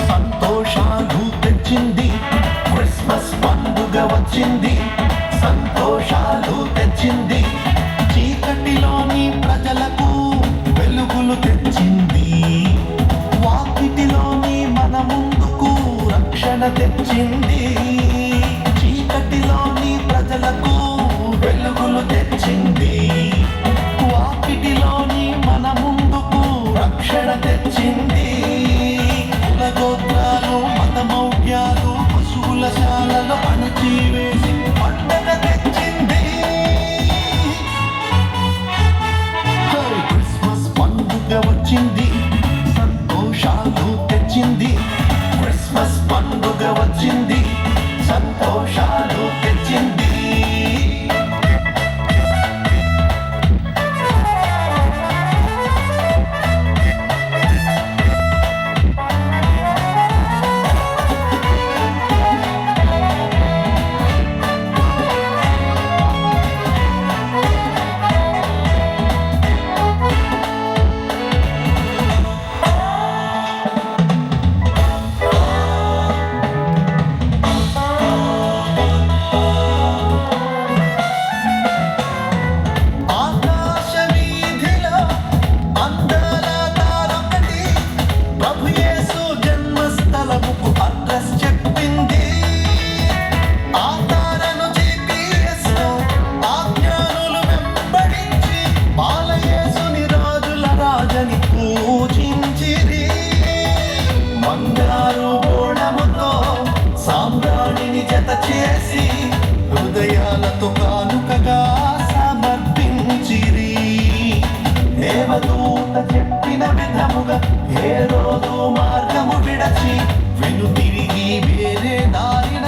సంతోషాలు తెచ్చింది. క్రిస్మస్ పండుగ వచ్చింది, సంతోషాలు తెచ్చింది. చీకటిలోని ప్రజలకు వెలుగులు తెచ్చింది. వాకిటిలోని మన ముందుకు రక్షణ తెచ్చింది. చీకటిలోని ప్రజలకు వెలుగులు తెచ్చింది. వాకిటిలోని మన ముందుకు రక్షణ తెచ్చింది. కులగోత్రాలు మతమౌఢ్యాలు పశువుల శాలలో అణచివేసి పండగ తెచ్చింది. క్రిస్మస్ పండుగ వచ్చింది, సంతోషాలు తెచ్చింది. క్రిస్మస్ పండుగ వచ్చింది, సంతోషాలు తెచ్చింది. బంగారు బోణముతో సాంబ్రాణిని జత చేసి హృదయాలతో కానుకగా సమర్పించిరి. దేవదూత చెప్పిన విధముగా ఏ రోజు మార్గము విడచి వెను తిరిగి వేరే దారిన